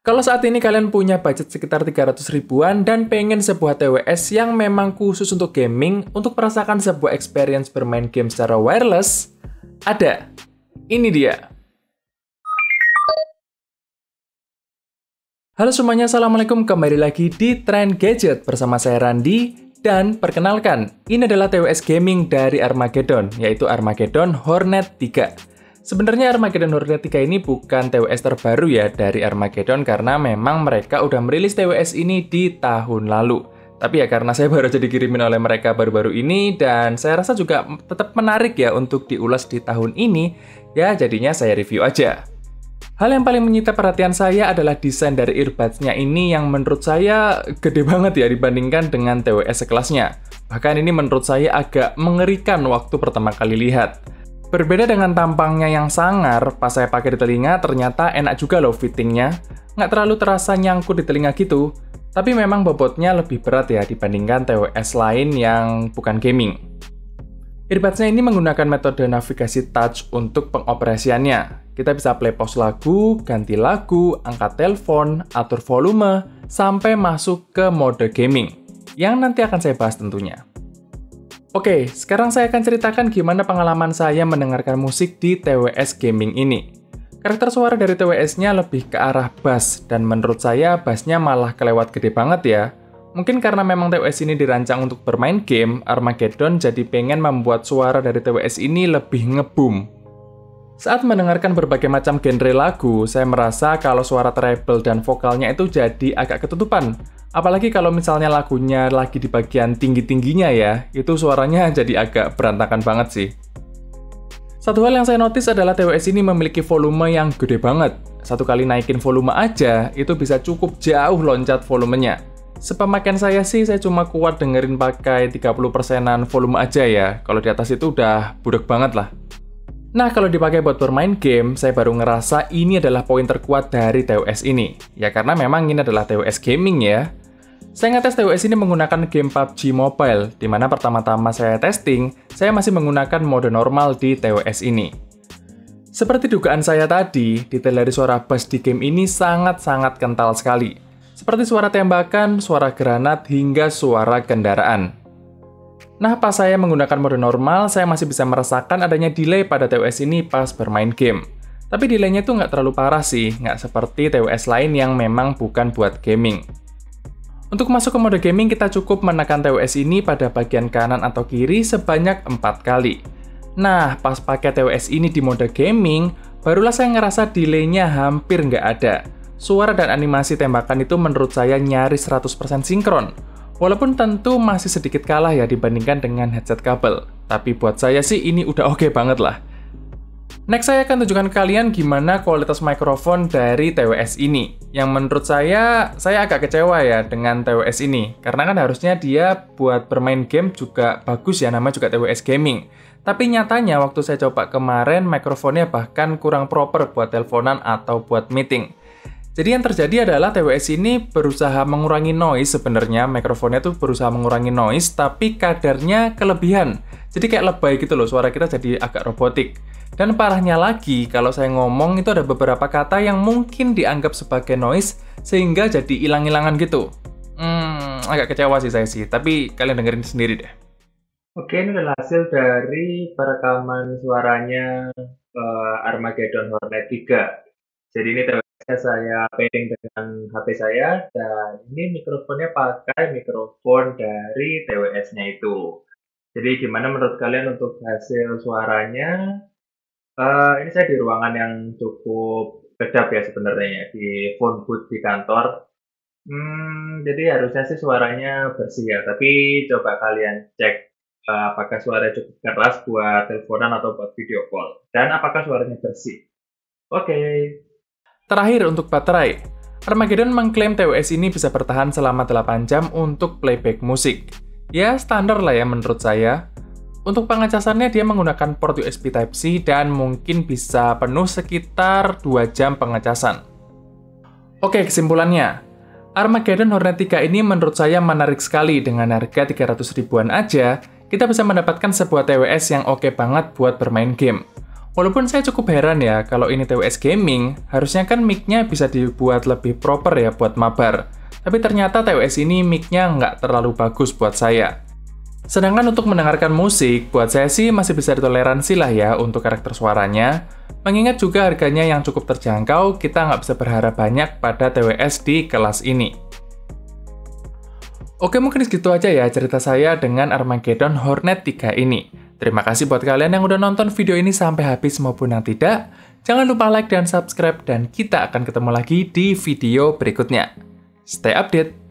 Kalau saat ini kalian punya budget sekitar 300 ribuan dan pengen sebuah TWS yang memang khusus untuk gaming, untuk merasakan sebuah experience bermain game secara wireless, ada. Ini dia. Halo semuanya, Assalamualaikum. Kembali lagi di Trend Gadget bersama saya Randi. Dan perkenalkan, ini adalah TWS gaming dari Armageddon, yaitu Armageddon Hornet 3. Sebenarnya Armageddon Hornet 3 ini bukan TWS terbaru ya dari Armageddon karena memang mereka udah merilis TWS ini di tahun lalu. Tapi ya karena saya baru aja dikirimin oleh mereka baru-baru ini dan saya rasa juga tetap menarik ya untuk diulas di tahun ini, ya jadinya saya review aja. Hal yang paling menyita perhatian saya adalah desain dari earbuds-nya ini yang menurut saya gede banget ya dibandingkan dengan TWS sekelasnya. Bahkan ini menurut saya agak mengerikan waktu pertama kali lihat. Berbeda dengan tampangnya yang sangar, pas saya pakai di telinga ternyata enak juga loh fittingnya. Nggak terlalu terasa nyangkut di telinga gitu, tapi memang bobotnya lebih berat ya dibandingkan TWS lain yang bukan gaming. Earbuds-nya ini menggunakan metode navigasi touch untuk pengoperasiannya. Kita bisa play pause lagu, ganti lagu, angkat telepon, atur volume, sampai masuk ke mode gaming, yang nanti akan saya bahas tentunya. Oke, sekarang saya akan ceritakan gimana pengalaman saya mendengarkan musik di TWS gaming ini. Karakter suara dari TWS-nya lebih ke arah bass, dan menurut saya bass-nya malah kelewat gede banget ya. Mungkin karena memang TWS ini dirancang untuk bermain game, Armageddon jadi pengen membuat suara dari TWS ini lebih nge-boom. Saat mendengarkan berbagai macam genre lagu, saya merasa kalau suara treble dan vokalnya itu jadi agak ketutupan. Apalagi kalau misalnya lagunya lagi di bagian tinggi-tingginya ya, itu suaranya jadi agak berantakan banget sih. Satu hal yang saya notice adalah TWS ini memiliki volume yang gede banget. Satu kali naikin volume aja, itu bisa cukup jauh loncat volumenya. Sepemakaian saya sih, saya cuma kuat dengerin pakai 30%-an volume aja ya. Kalau di atas itu udah budek banget lah. Nah, kalau dipakai buat bermain game, saya baru ngerasa ini adalah poin terkuat dari TWS ini. Ya karena memang ini adalah TWS gaming ya. Saya ngetes TWS ini menggunakan game PUBG Mobile, di mana pertama-tama saya testing, saya masih menggunakan mode normal di TWS ini. Seperti dugaan saya tadi, detail dari suara bass di game ini sangat-sangat kental sekali. Seperti suara tembakan, suara granat, hingga suara kendaraan. Nah, pas saya menggunakan mode normal, saya masih bisa merasakan adanya delay pada TWS ini pas bermain game. Tapi delaynya tuh nggak terlalu parah sih, nggak seperti TWS lain yang memang bukan buat gaming. Untuk masuk ke mode gaming, kita cukup menekan TWS ini pada bagian kanan atau kiri sebanyak 4 kali. Nah, pas pakai TWS ini di mode gaming, barulah saya ngerasa delaynya hampir nggak ada. Suara dan animasi tembakan itu menurut saya nyaris 100% sinkron. Walaupun tentu masih sedikit kalah ya dibandingkan dengan headset kabel. Tapi buat saya sih ini udah oke banget lah. Next, saya akan tunjukkan ke kalian gimana kualitas mikrofon dari TWS ini. Yang menurut saya agak kecewa ya dengan TWS ini. Karena kan harusnya dia buat bermain game juga bagus ya, namanya juga TWS Gaming. Tapi nyatanya waktu saya coba kemarin, mikrofonnya bahkan kurang proper buat teleponan atau buat meeting. Jadi yang terjadi adalah TWS ini berusaha mengurangi noise sebenarnya, mikrofonnya tuh berusaha mengurangi noise, tapi kadarnya kelebihan. Jadi kayak lebay gitu loh, suara kita jadi agak robotik. Dan parahnya lagi, kalau saya ngomong itu ada beberapa kata yang mungkin dianggap sebagai noise, sehingga jadi hilang-hilangan gitu. Agak kecewa sih saya sih, tapi kalian dengerin sendiri deh. Oke, ini adalah hasil dari perekaman suaranya Armageddon Hornet 3. Jadi ini TWS-nya saya pairing dengan HP saya, dan ini mikrofonnya pakai mikrofon dari TWS-nya itu. Jadi gimana menurut kalian untuk hasil suaranya? Ini saya di ruangan yang cukup kedap ya sebenarnya ya, di phone booth di kantor. Jadi harusnya sih suaranya bersih ya, tapi coba kalian cek apakah suaranya cukup keras buat teleponan atau buat video call. Dan apakah suaranya bersih. Oke. Terakhir untuk baterai. Armageddon mengklaim TWS ini bisa bertahan selama 8 jam untuk playback musik. Ya, standar lah ya menurut saya. Untuk pengecasannya dia menggunakan port USB Type-C dan mungkin bisa penuh sekitar 2 jam pengecasan. Oke, kesimpulannya. Armageddon Hornet 3 ini menurut saya menarik sekali dengan harga 300 ribuan aja, kita bisa mendapatkan sebuah TWS yang oke banget buat bermain game. Walaupun saya cukup heran ya, kalau ini TWS Gaming, harusnya kan mic-nya bisa dibuat lebih proper ya buat mabar. Tapi ternyata TWS ini mic-nya nggak terlalu bagus buat saya. Sedangkan untuk mendengarkan musik, buat saya sih masih bisa ditoleransi lah ya untuk karakter suaranya. Mengingat juga harganya yang cukup terjangkau, kita nggak bisa berharap banyak pada TWS di kelas ini. Oke, mungkin segitu aja ya cerita saya dengan Armageddon Hornet 3 ini. Terima kasih buat kalian yang udah nonton video ini sampai habis maupun yang tidak. Jangan lupa like dan subscribe, dan kita akan ketemu lagi di video berikutnya. Stay update!